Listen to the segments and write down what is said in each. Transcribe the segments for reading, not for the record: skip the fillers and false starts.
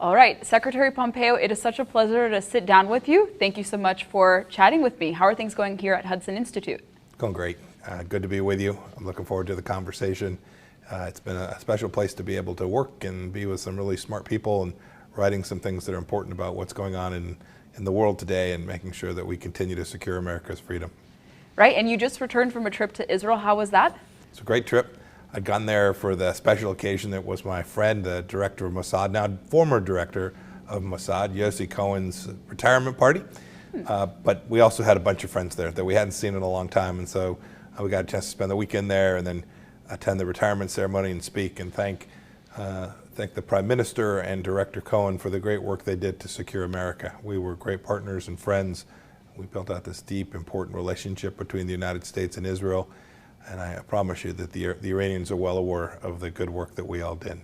All right, Secretary Pompeo, it is such a pleasure to sit down with you. Thank you so much for chatting with me. How are things going here at Hudson Institute? Going great. Good to be with you. I'm looking forward to the conversation. It's been a special place to be able to work and be with some really smart people and writing some things that are important about what's going on in the world today and making sure that we continue to secure America's freedom. Right, and you just returned from a trip to Israel. How was that? It's a great trip. I'd gone there for the special occasion that was my friend, the director of Mossad, now former director of Mossad, Yossi Cohen's retirement party. But we also had a bunch of friends there that we hadn't seen in a long time, and so we got a chance to spend the weekend there and then attend the retirement ceremony and speak and thank the Prime Minister and Director Cohen for the great work they did to secure America. We were great partners and friends. We built out this deep, important relationship between the United States and Israel. And I promise you that the Iranians are well aware of the good work that we all did.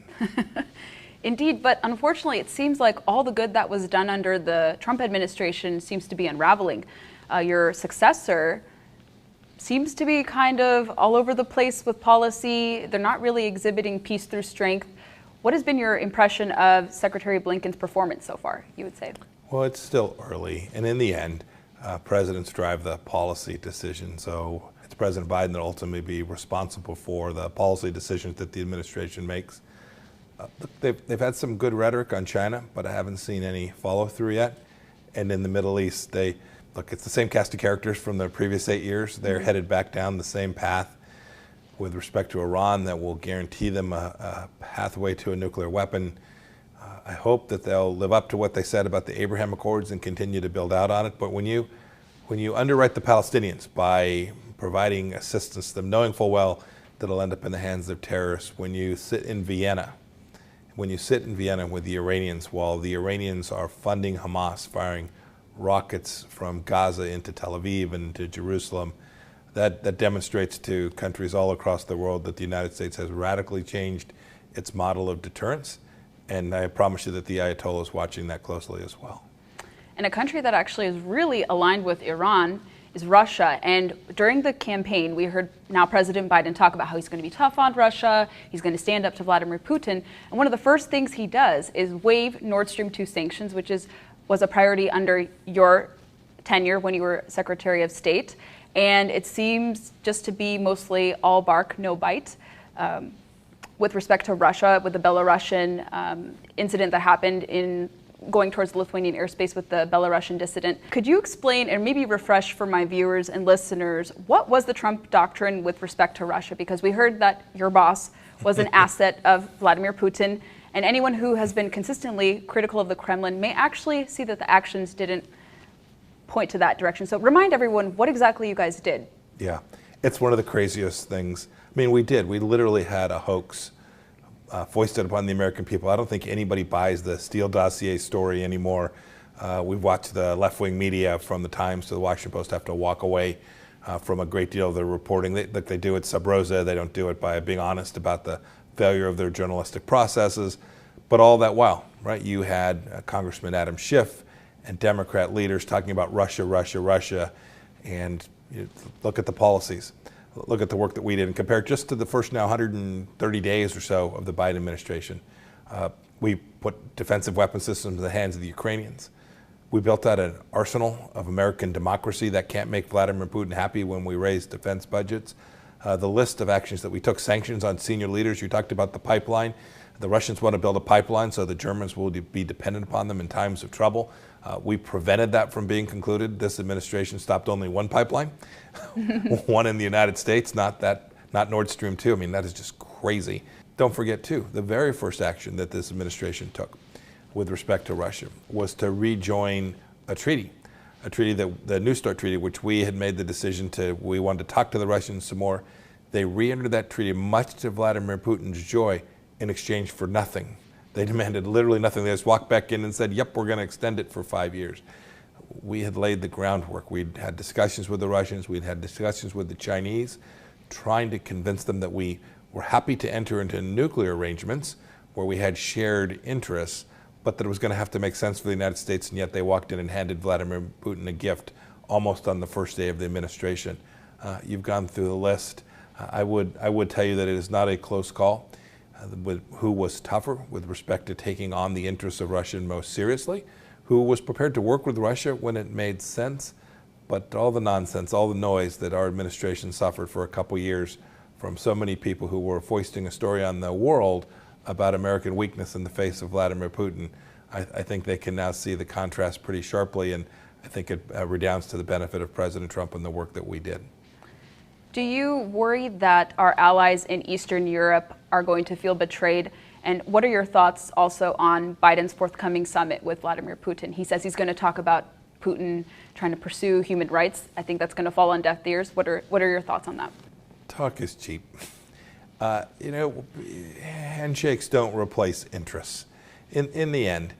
Indeed, but unfortunately, it seems like all the good that was done under the Trump administration seems to be unraveling. Your successor seems to be kind of all over the place with policy. They're not really exhibiting peace through strength. What has been your impression of Secretary Blinken's performance so far, you would say? Well, it's still early. And in the end, presidents drive the policy decision. So it's President Biden that ultimately be responsible for the policy decisions that the administration makes. They've had some good rhetoric on China, but I haven't seen any follow through yet. And in the Middle East, it's the same cast of characters from the previous 8 years. They're headed back down the same path with respect to Iran that will guarantee them a pathway to a nuclear weapon. I hope that they'll live up to what they said about the Abraham Accords and continue to build out on it. But when you underwrite the Palestinians by providing assistance to them, knowing full well that it'll end up in the hands of terrorists, when you sit in Vienna with the Iranians while the Iranians are funding Hamas, firing rockets from Gaza into Tel Aviv and to Jerusalem, that demonstrates to countries all across the world that the United States has radically changed its model of deterrence. And I promise you that the Ayatollah is watching that closely as well. And a country that actually is really aligned with Iran is Russia. And during the campaign, we heard now President Biden talk about how he's going to be tough on Russia, he's going to stand up to Vladimir Putin. And one of the first things he does is waive Nord Stream 2 sanctions, which was a priority under your tenure when you were Secretary of State. And it seems just to be mostly all bark, no bite. With respect to Russia, with the Belarusian incident that happened in going towards the Lithuanian airspace with the Belarusian dissident. Could you explain and maybe refresh for my viewers and listeners, what was the Trump doctrine with respect to Russia? Because we heard that your boss was an asset of Vladimir Putin, and anyone who has been consistently critical of the Kremlin may actually see that the actions didn't point to that direction. So remind everyone what exactly you guys did. Yeah, it's one of the craziest things. I mean, we literally had a hoax foisted upon the American people. I don't think anybody buys the Steele dossier story anymore. We've watched the left-wing media from the Times to the Washington Post have to walk away from a great deal of their reporting. They do it sub rosa. They don't do it by being honest about the failure of their journalistic processes. But all that while, right, you had Congressman Adam Schiff and Democrat leaders talking about Russia, Russia, Russia, and look at the policies. Look at the work that we did and compare it just to the first now 130 days or so of the Biden administration. We put defensive weapon systems in the hands of the Ukrainians. We built out an arsenal of American democracy that can't make Vladimir Putin happy when we raise defense budgets. The list of actions that we took, sanctions on senior leaders, you talked about the pipeline. The Russians want to build a pipeline so the Germans will be dependent upon them in times of trouble. We prevented that from being concluded. This administration stopped only one pipeline, one in the United States, not Nord Stream 2. I mean, that is just crazy. Don't forget, too, the very first action that this administration took with respect to Russia was to rejoin a treaty, the New START treaty, which we had made the decision we wanted to talk to the Russians some more. They re-entered that treaty, much to Vladimir Putin's joy, in exchange for nothing. They demanded literally nothing. They just walked back in and said, yep, we're going to extend it for 5 years. We had laid the groundwork. We'd had discussions with the Russians. We'd had discussions with the Chinese, trying to convince them that we were happy to enter into nuclear arrangements where we had shared interests, but that it was going to have to make sense for the United States, and yet they walked in and handed Vladimir Putin a gift almost on the first day of the administration. You've gone through the list. I would tell you that it is not a close call. who was tougher with respect to taking on the interests of Russia most seriously, who was prepared to work with Russia when it made sense, but all the nonsense, all the noise that our administration suffered for a couple years from so many people who were foisting a story on the world about American weakness in the face of Vladimir Putin, I think they can now see the contrast pretty sharply, and I think it redounds to the benefit of President Trump and the work that we did. Do you worry that our allies in Eastern Europe are going to feel betrayed? And what are your thoughts also on Biden's forthcoming summit with Vladimir Putin? He says he's going to talk about Putin trying to pursue human rights. I think that's going to fall on deaf ears. What are your thoughts on that? Talk is cheap. Handshakes don't replace interests. In the end,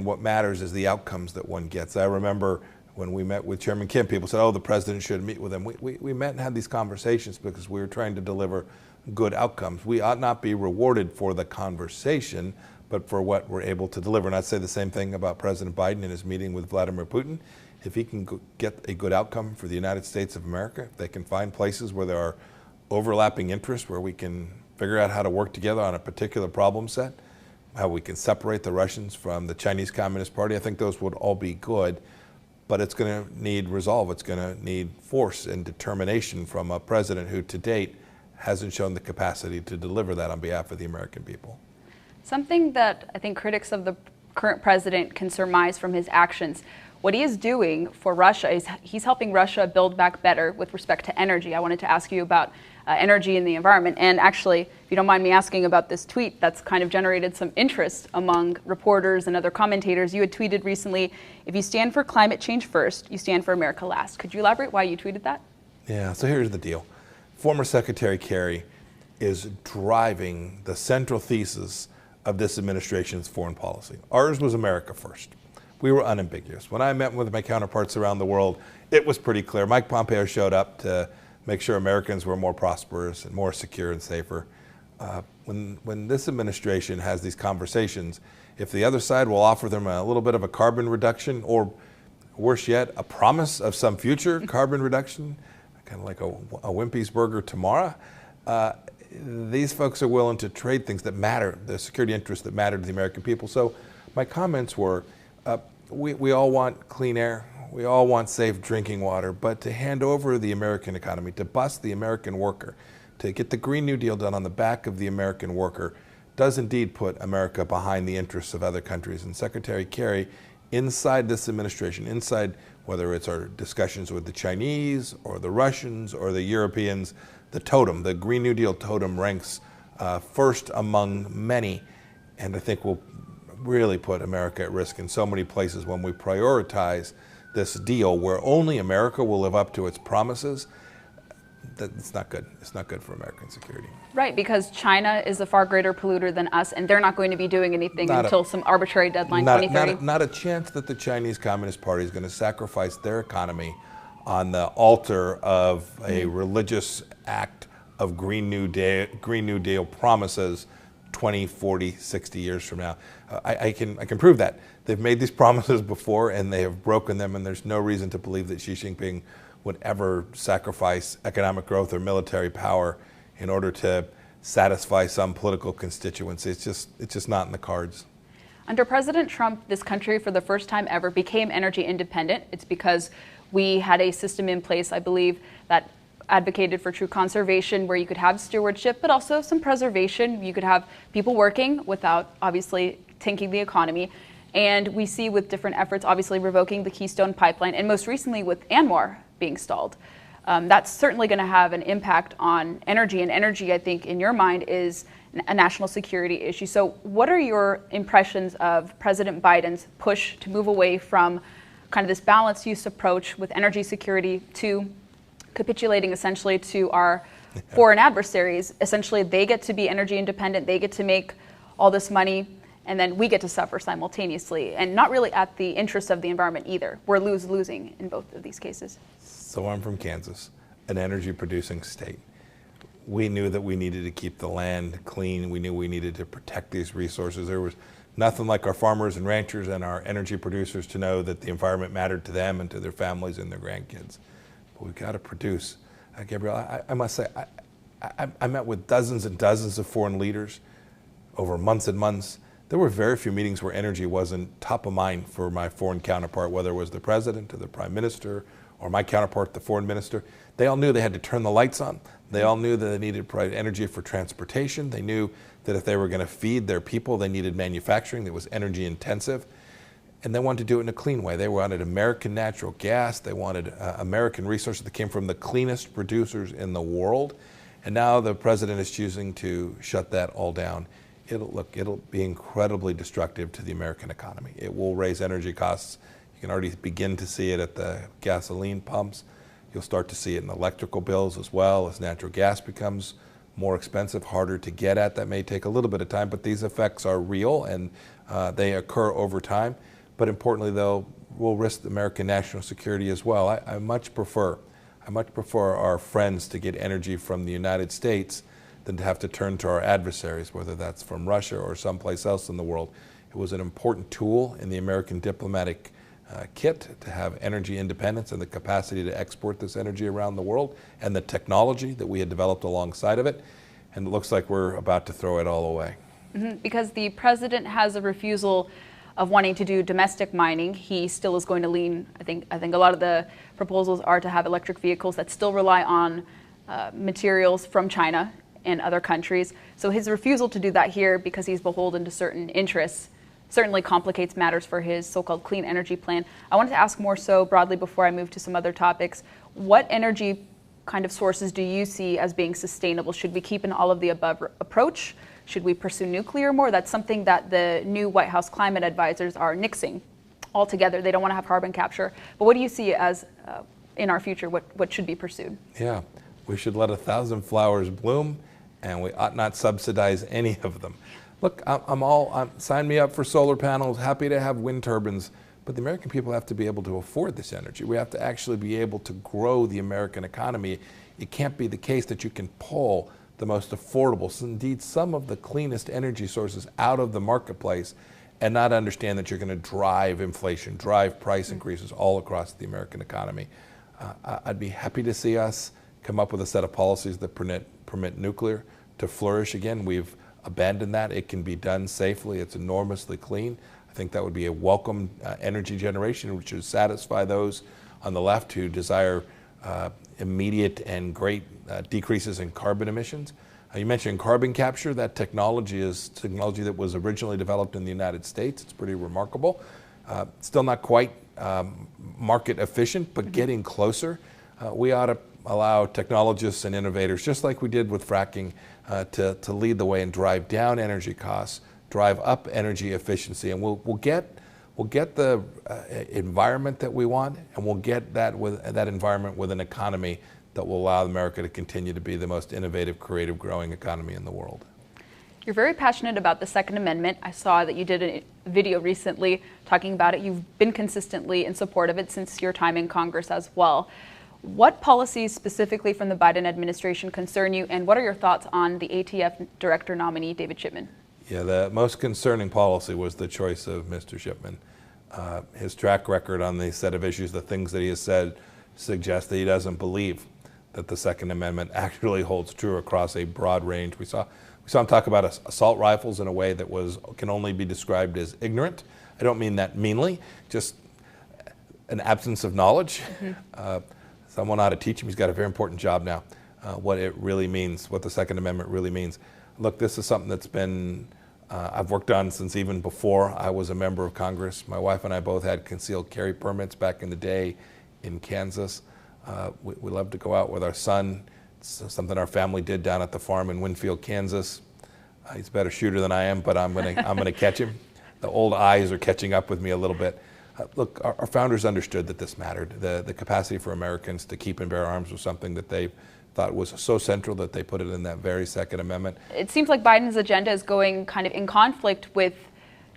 what matters is the outcomes that one gets. I remember when we met with Chairman Kim, people said, "Oh, the president should meet with him." We met and had these conversations because we were trying to deliver good outcomes. We ought not be rewarded for the conversation, but for what we're able to deliver. And I'd say the same thing about President Biden in his meeting with Vladimir Putin. If he can get a good outcome for the United States of America, if they can find places where there are overlapping interests, where we can figure out how to work together on a particular problem set, how we can separate the Russians from the Chinese Communist Party, I think those would all be good. But it's going to need resolve. It's going to need force and determination from a president who, to date, hasn't shown the capacity to deliver that on behalf of the American people. Something that I think critics of the current president can surmise from his actions, what he is doing for Russia is he's helping Russia build back better with respect to energy. I wanted to ask you about energy and the environment. And actually, if you don't mind me asking about this tweet that's kind of generated some interest among reporters and other commentators. You had tweeted recently, "If you stand for climate change first, you stand for America last." Could you elaborate why you tweeted that? Yeah, so here's the deal. Former Secretary Kerry is driving the central thesis of this administration's foreign policy. Ours was America first. We were unambiguous. When I met with my counterparts around the world, it was pretty clear. Mike Pompeo showed up to make sure Americans were more prosperous and more secure and safer. When this administration has these conversations, if the other side will offer them a little bit of a carbon reduction, or worse yet, a promise of some future carbon reduction, kind of like a Wimpy's Burger tomorrow, these folks are willing to trade things that matter, the security interests that matter to the American people. So my comments were, we all want clean air, we all want safe drinking water, but to hand over the American economy, to bust the American worker, to get the Green New Deal done on the back of the American worker, does indeed put America behind the interests of other countries. And Secretary Kerry, inside this administration, inside whether it's our discussions with the Chinese or the Russians or the Europeans, the totem, the Green New Deal totem ranks first among many, and I think will really put America at risk in so many places when we prioritize this deal where only America will live up to its promises. It's not good. It's not good for American security. Right, because China is a far greater polluter than us, and they're not going to be doing anything until some arbitrary deadline, 2030. Not a chance that the Chinese Communist Party is going to sacrifice their economy on the altar of a religious act of Green New Deal promises 20, 40, 60 years from now. I can prove that. They've made these promises before and they have broken them, and there's no reason to believe that Xi Jinping would ever sacrifice economic growth or military power in order to satisfy some political constituency. It's just not in the cards. Under President Trump, this country for the first time ever became energy independent. It's because we had a system in place, I believe, that advocated for true conservation, where you could have stewardship, but also some preservation. You could have people working without obviously tanking the economy. And we see with different efforts, obviously revoking the Keystone Pipeline, and most recently with ANWR being stalled. That's certainly going to have an impact on energy, and energy, I think, in your mind, is a national security issue. So what are your impressions of President Biden's push to move away from kind of this balanced use approach with energy security to capitulating essentially to our foreign adversaries? Essentially, they get to be energy independent, they get to make all this money, and then we get to suffer simultaneously, and not really at the interest of the environment either. We're losing in both of these cases. So I'm from Kansas, an energy producing state. We knew that we needed to keep the land clean. We knew we needed to protect these resources. There was nothing like our farmers and ranchers and our energy producers to know that the environment mattered to them and to their families and their grandkids. But we've got to produce. Gabriella, I must say, I met with dozens and dozens of foreign leaders over months and months. There were very few meetings where energy wasn't top of mind for my foreign counterpart, whether it was the president or the prime minister or my counterpart, the foreign minister. They all knew they had to turn the lights on. They all knew that they needed to provide energy for transportation. They knew that if they were going to feed their people, they needed manufacturing that was energy intensive. And they wanted to do it in a clean way. They wanted American natural gas. They wanted American resources that came from the cleanest producers in the world. And now the president is choosing to shut that all down. It'll be incredibly destructive to the American economy. It will raise energy costs. You can already begin to see it at the gasoline pumps. You'll start to see it in electrical bills as well as natural gas becomes more expensive, harder to get at. That may take a little bit of time, but these effects are real and they occur over time. But importantly, though, we'll risk American national security as well. I much prefer our friends to get energy from the United States than to have to turn to our adversaries, whether that's from Russia or someplace else in the world. It was an important tool in the American diplomatic kit to have energy independence and the capacity to export this energy around the world and the technology that we had developed alongside of it. And it looks like we're about to throw it all away. Mm-hmm. Because the president has a refusal of wanting to do domestic mining. He still is going to lean, I think a lot of the proposals are to have electric vehicles that still rely on materials from China and other countries. So his refusal to do that here because he's beholden to certain interests certainly complicates matters for his so-called clean energy plan. I wanted to ask more so broadly before I move to some other topics, what energy kind of sources do you see as being sustainable? Should we keep an all of the above approach? Should we pursue nuclear more? That's something that the new White House climate advisors are nixing altogether. They don't want to have carbon capture. But what do you see as in our future, what should be pursued? Yeah, we should let 1,000 flowers bloom, and we ought not subsidize any of them. Look, sign me up for solar panels, happy to have wind turbines, but the American people have to be able to afford this energy. We have to actually be able to grow the American economy. It can't be the case that you can pull the most affordable, indeed some of the cleanest energy sources out of the marketplace and not understand that you're going to drive inflation, drive price increases all across the American economy. I'd be happy to see us come up with a set of policies that permit nuclear to flourish again. We've abandoned that. It can be done safely. It's enormously clean. I think that would be a welcome energy generation, which would satisfy those on the left who desire immediate and great decreases in carbon emissions. You mentioned carbon capture. That technology is technology that was originally developed in the United States. It's pretty remarkable. Still not quite market efficient, but getting closer. We ought to allow technologists and innovators, just like we did with fracking, to lead the way and drive down energy costs, drive up energy efficiency, and we'll get the environment that we want, and we'll get that environment with an economy that will allow America to continue to be the most innovative, creative, growing economy in the world. You're very passionate about the Second Amendment. I saw that you did a video recently talking about it. You've been consistently in support of it since your time in Congress as well. What policies specifically from the Biden administration concern you, and what are your thoughts on the ATF director nominee, David Shipman? Yeah, the most concerning policy was the choice of Mr. Shipman. His track record on the set of issues, the things that he has said, suggest that he doesn't believe that the Second Amendment actually holds true across a broad range. We saw him talk about assault rifles in a way that can only be described as ignorant. I don't mean that meanly, just an absence of knowledge. Mm-hmm. Someone ought to teach him. He's got a very important job now, what it really means, what the Second Amendment really means. Look, this is something that's been, I've worked on since even before I was a member of Congress. My wife and I both had concealed carry permits back in the day in Kansas. We love to go out with our son. It's something our family did down at the farm in Winfield, Kansas. He's a better shooter than I am, but I'm gonna catch him. The old eyes are catching up with me a little bit. Look, our founders understood that this mattered. The capacity for Americans to keep and bear arms was something that they thought was so central that they put it in that very Second Amendment. It seems like Biden's agenda is going kind of in conflict with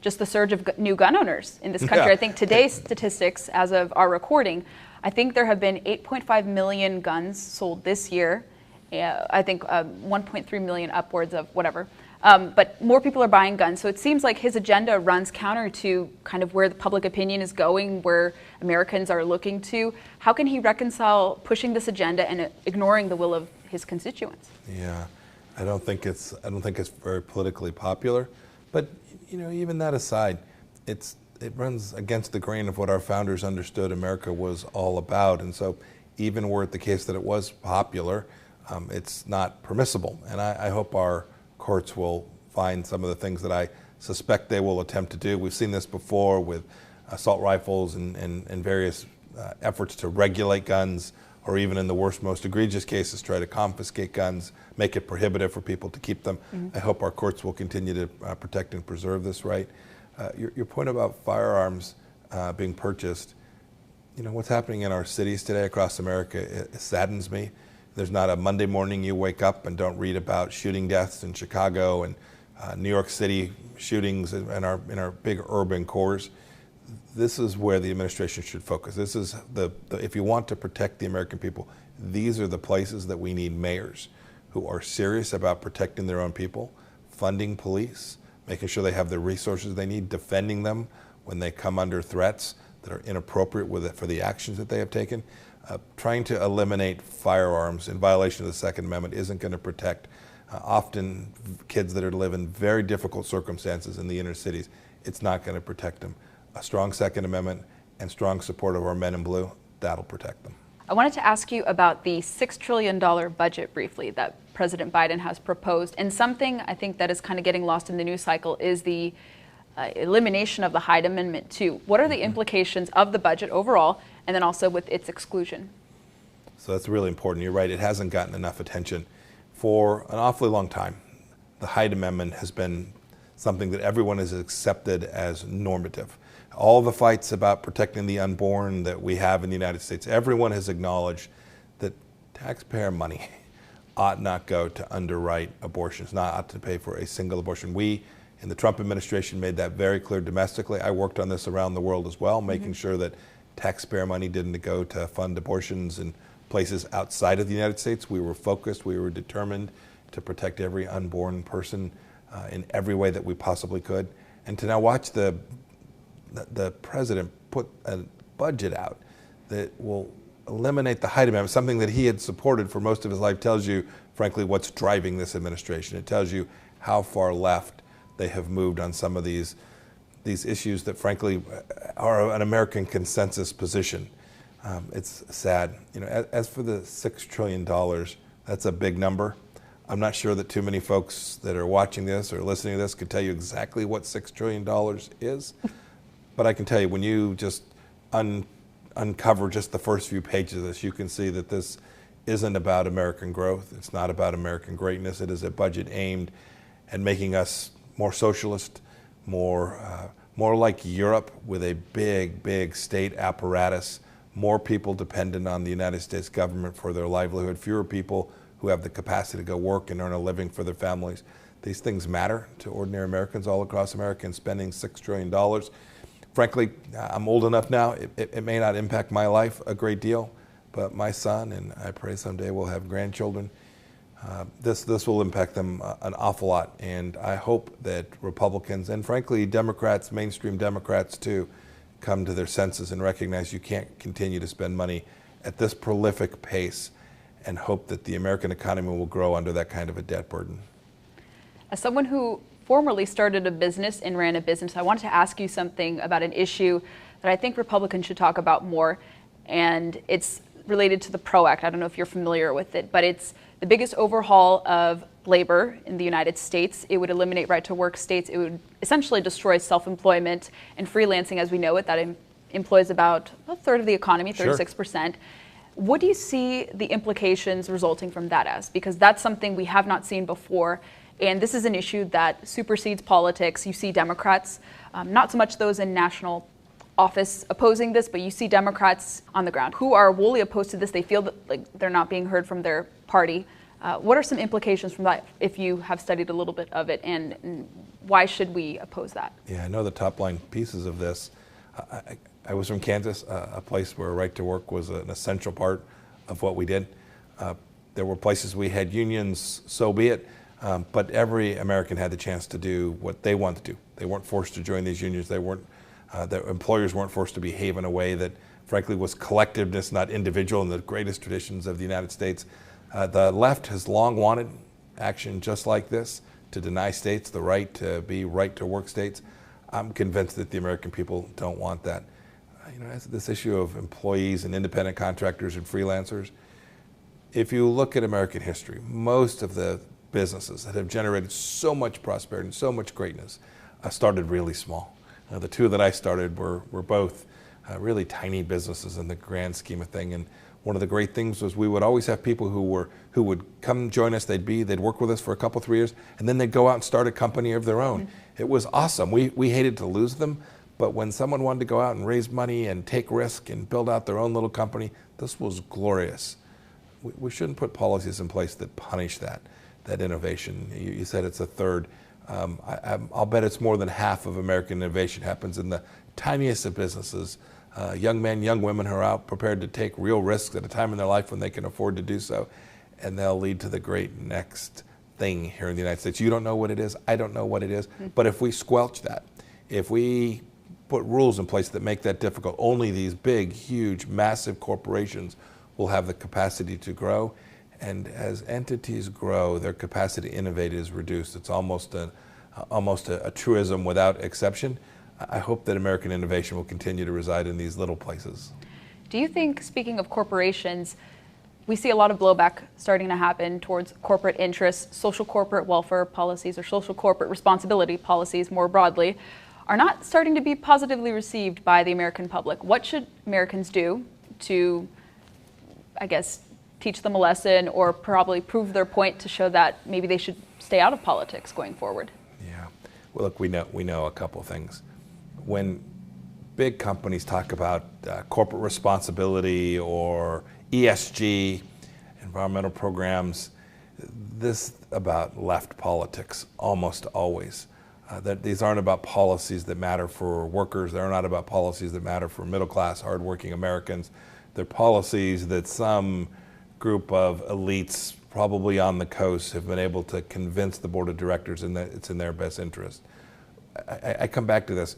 just the surge of new gun owners in this country. Yeah. I think today's statistics, as of our recording, I think there have been 8.5 million guns sold this year. I think 1.3 million upwards of whatever. But more people are buying guns. So it seems like his agenda runs counter to kind of where the public opinion is going, where Americans are looking to. How can he reconcile pushing this agenda and ignoring the will of his constituents? Yeah, I don't think it's very politically popular. But even that aside, it runs against the grain of what our founders understood America was all about. And so even were it the case that it was popular, it's not permissible. And I hope our courts will find some of the things that I suspect they will attempt to do. We've seen this before with assault rifles and various efforts to regulate guns, or even in the worst, most egregious cases, try to confiscate guns, make it prohibitive for people to keep them. I hope our courts will continue to protect and preserve this right. Your point about firearms being purchased, what's happening in our cities today across America, it saddens me. There's not a Monday morning you wake up and don't read about shooting deaths in Chicago and New York City shootings in our big urban cores. This is where the administration should focus. This is if you want to protect the American people, these are the places that we need mayors who are serious about protecting their own people, funding police, making sure they have the resources they need, defending them when they come under threats that are inappropriate for the actions that they have taken. Trying to eliminate firearms in violation of the Second Amendment isn't going to protect often kids that live in very difficult circumstances in the inner cities. It's not going to protect them. A strong Second Amendment and strong support of our men in blue, that'll protect them. I wanted to ask you about the $6 trillion budget briefly that President Biden has proposed. And something I think that is kind of getting lost in the news cycle is the elimination of the Hyde Amendment too. What are the implications of the budget overall, and then also with its exclusion? So that's really important. You're right, it hasn't gotten enough attention. For an awfully long time, the Hyde Amendment has been something that everyone has accepted as normative. All the fights about protecting the unborn that we have in the United States, everyone has acknowledged that taxpayer money ought not go to underwrite abortions, not ought to pay for a single abortion. We in the Trump administration made that very clear domestically. I worked on this around the world as well, making sure that taxpayer money didn't go to fund abortions in places outside of the United States. We were focused, we were determined to protect every unborn person in every way that we possibly could. And to now watch the president put a budget out that will eliminate the Hyde Amendment, something that he had supported for most of his life, tells you, frankly, what's driving this administration. It tells you how far left they have moved on some of these issues that, frankly, are an American consensus position. It's sad. As for the $6 trillion, that's a big number. I'm not sure that too many folks that are watching this or listening to this could tell you exactly what $6 trillion is. But I can tell you, when you just uncover just the first few pages of this, you can see that this isn't about American growth. It's not about American greatness. It is a budget aimed at making us more socialist, more like Europe, with a big state apparatus, more people dependent on the United States government for their livelihood, fewer people who have the capacity to go work and earn a living for their families. These things matter to ordinary Americans all across America, and spending $6 trillion. Frankly, I'm old enough now, it may not impact my life a great deal, but my son, and I pray someday we'll have grandchildren, this will impact them an awful lot. And I hope that Republicans, and frankly Democrats, mainstream Democrats too, come to their senses and recognize you can't continue to spend money at this prolific pace and hope that the American economy will grow under that kind of a debt burden. As someone who formerly started a business and ran a business, I wanted to ask you something about an issue that I think Republicans should talk about more, and it's related to the PRO Act. I don't know if you're familiar with it, but it's the biggest overhaul of labor in the United States. It would eliminate right-to-work states. It would essentially destroy self-employment and freelancing as we know it. That employs about a third of the economy, 36%. Sure. What do you see the implications resulting from that as? Because that's something we have not seen before. And this is an issue that supersedes politics. You see Democrats, not so much those in national office opposing this, but you see Democrats on the ground who are wholly opposed to this. They feel that they're not being heard from their party. What are some implications from that, if you have studied a little bit of it, and why should we oppose that? Yeah, I know the top line pieces of this. I was from Kansas, a place where right to work was an essential part of what we did. There were places we had unions, so be it. But every American had the chance to do what they wanted to do. They weren't forced to join these unions. They weren't, their employers weren't forced to behave in a way that, frankly, was collectiveness, not individual, in the greatest traditions of the United States. The left has long wanted action just like this, to deny states the right to be right-to-work states. I'm convinced that the American people don't want that. This issue of employees and independent contractors and freelancers, if you look at American history, most of the businesses that have generated so much prosperity and so much greatness started really small. The two that I started were both really tiny businesses in the grand scheme of thing. And one of the great things was we would always have people who would come join us. They'd work with us for a couple, 3 years, and then they'd go out and start a company of their own. Mm-hmm. It was awesome. We hated to lose them, but when someone wanted to go out and raise money and take risk and build out their own little company, this was glorious. We shouldn't put policies in place that punish that innovation. You said it's a third. I'll bet it's more than half of American innovation happens in the tiniest of businesses. Young men, young women who are out prepared to take real risks at a time in their life when they can afford to do so, and they'll lead to the great next thing here in the United States. You don't know what it is, I don't know what it is, but if we squelch that, if we put rules in place that make that difficult, only these big, huge, massive corporations will have the capacity to grow. And as entities grow, their capacity to innovate is reduced. It's almost a truism without exception. I hope that American innovation will continue to reside in these little places. Do you think, speaking of corporations, we see a lot of blowback starting to happen towards corporate interests, social corporate welfare policies, or social corporate responsibility policies more broadly, are not starting to be positively received by the American public? What should Americans do to, I guess, teach them a lesson or probably prove their point to show that maybe they should stay out of politics going forward? Yeah. Well, look, we know a couple things. When big companies talk about corporate responsibility or ESG, environmental programs, this about left politics almost always. That these aren't about policies that matter for workers. They're not about policies that matter for middle-class, hardworking Americans. They're policies that some group of elites, probably on the coast, have been able to convince the board of directors that it's in their best interest. I come back to this.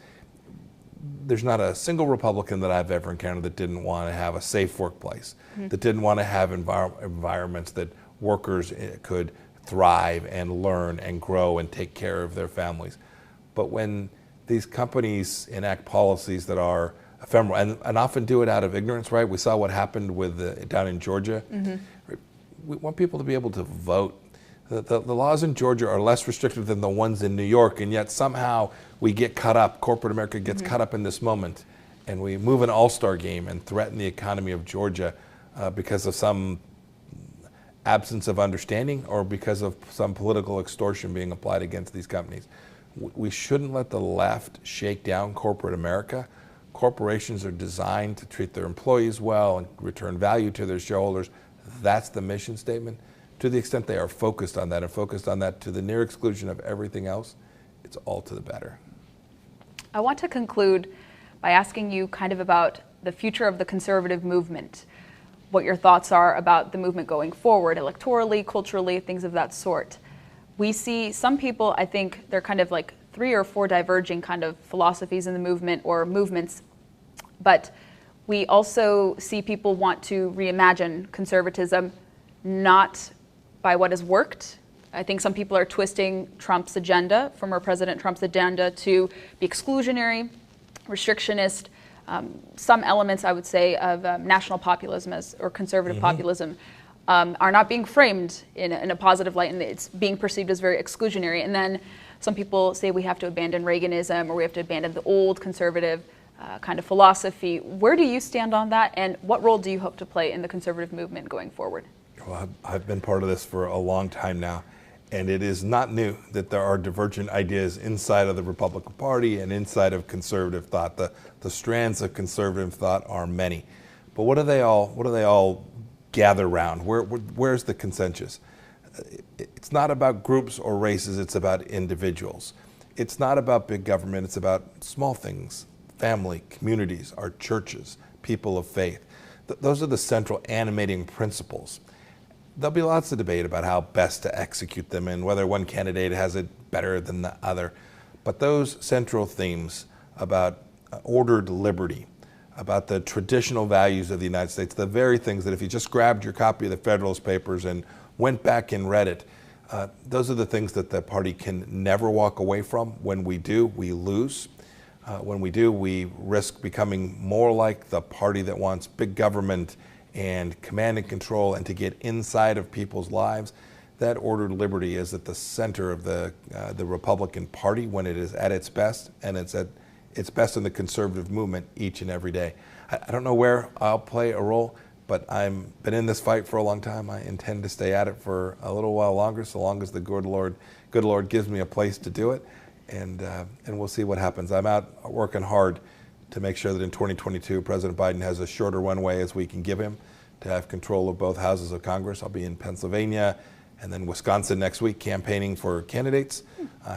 There's not a single Republican that I've ever encountered that didn't want to have a safe workplace, that didn't want to have environments that workers could thrive and learn and grow and take care of their families. But when these companies enact policies that are ephemeral and often do it out of ignorance, right? We saw what happened with down in Georgia. We want people to be able to vote. The laws in Georgia are less restrictive than the ones in New York, and yet somehow we get caught up, corporate America gets caught up in this moment, and we move an all-star game and threaten the economy of Georgia because of some absence of understanding or because of some political extortion being applied against these companies. We shouldn't let the left shake down corporate America. Corporations are designed to treat their employees well and return value to their shareholders. That's the mission statement. To the extent they are focused on that and focused on that to the near exclusion of everything else, it's all to the better. I want to conclude by asking you kind of about the future of the conservative movement, what your thoughts are about the movement going forward, electorally, culturally, things of that sort. We see some people, I think they're kind of like 3 or 4 diverging kind of philosophies in the movement or movements, but we also see people want to reimagine conservatism, not by what has worked. I think some people are twisting Trump's agenda, former President Trump's agenda, to be exclusionary, restrictionist, some elements, I would say, of national populism or conservative populism are not being framed in a positive light, and it's being perceived as very exclusionary. And then some people say we have to abandon Reaganism or we have to abandon the old conservative kind of philosophy. Where do you stand on that, and what role do you hope to play in the conservative movement going forward? Well, I've been part of this for a long time now, and it is not new that there are divergent ideas inside of the Republican Party and inside of conservative thought. The strands of conservative thought are many, but what do they all gather around? Where's the consensus? It's not about groups or races, it's about individuals. It's not about big government, it's about small things, family, communities, our churches, people of faith. Those are the central animating principles. there'll be lots of debate about how best to execute them and whether one candidate has it better than the other. But those central themes about ordered liberty, about the traditional values of the United States, the very things that if you just grabbed your copy of the Federalist Papers and went back and read it, those are the things that the party can never walk away from. When we do, we lose. When we do, we risk becoming more like the party that wants big government and command and control and to get inside of people's lives. That ordered liberty is at the center of the Republican Party when it is at its best, and it's at its best in the conservative movement each and every day. I don't know where I'll play a role, but I've been in this fight for a long time. I intend to stay at it for a little while longer, so long as the good Lord gives me a place to do it, and we'll see what happens. I'm out working hard to make sure that in 2022, President Biden has as short a runway as we can give him to have control of both houses of Congress. I'll be in Pennsylvania and then Wisconsin next week campaigning for candidates,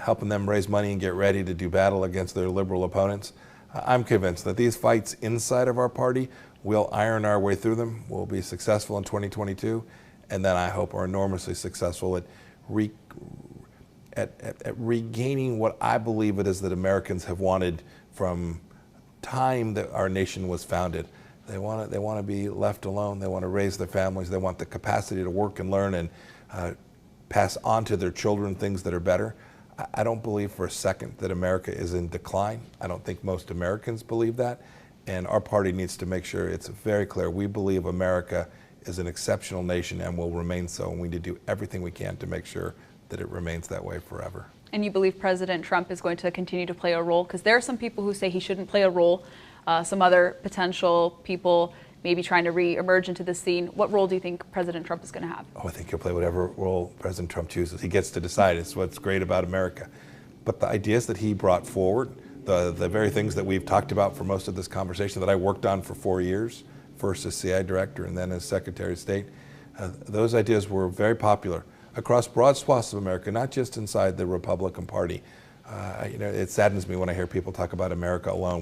helping them raise money and get ready to do battle against their liberal opponents. I'm convinced that these fights inside of our party, we'll iron our way through them. We'll be successful in 2022, and then I hope are enormously successful at regaining what I believe it is that Americans have wanted from time that our nation was founded. They want to be left alone. They want to raise their families. They want the capacity to work and learn and pass on to their children things that are better. I don't believe for a second that America is in decline. I don't think most Americans believe that. And our party needs to make sure it's very clear. We believe America is an exceptional nation and will remain so. And we need to do everything we can to make sure that it remains that way forever. And you believe President Trump is going to continue to play a role? Because there are some people who say he shouldn't play a role. Some other potential people maybe trying to re-emerge into the scene. What role do you think President Trump is going to have? Oh, I think he'll play whatever role President Trump chooses. He gets to decide. It's what's great about America. But the ideas that he brought forward, the very things that we've talked about for most of this conversation that I worked on for 4 years, first as CI director and then as Secretary of State, those ideas were very popular across broad swaths of America, not just inside the Republican Party. It saddens me when I hear people talk about America alone.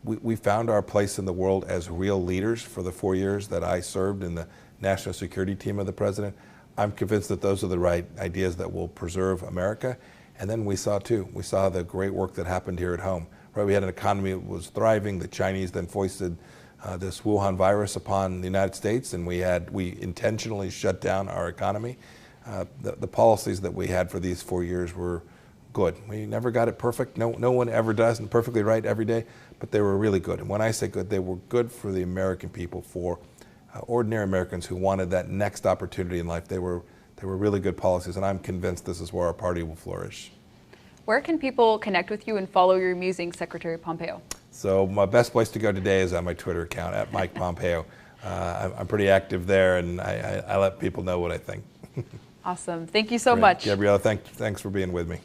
We found our place in the world as real leaders for the 4 years that I served in the national security team of the president. I'm convinced that those are the right ideas that will preserve America. And then we saw the great work that happened here at home. Right, we had an economy that was thriving. The Chinese then foisted this Wuhan virus upon the United States, and we intentionally shut down our economy. The policies that we had for these 4 years were good. We never got it perfect. No one ever does and perfectly right every day, but they were really good. And when I say good, they were good for the American people, for ordinary Americans who wanted that next opportunity in life. They were really good policies, and I'm convinced this is where our party will flourish. Where can people connect with you and follow your musings, Secretary Pompeo? So my best place to go today is on my Twitter account, at Mike Pompeo. I'm pretty active there, and I let people know what I think. Awesome. Thank you so much. Gabriella, thanks for being with me.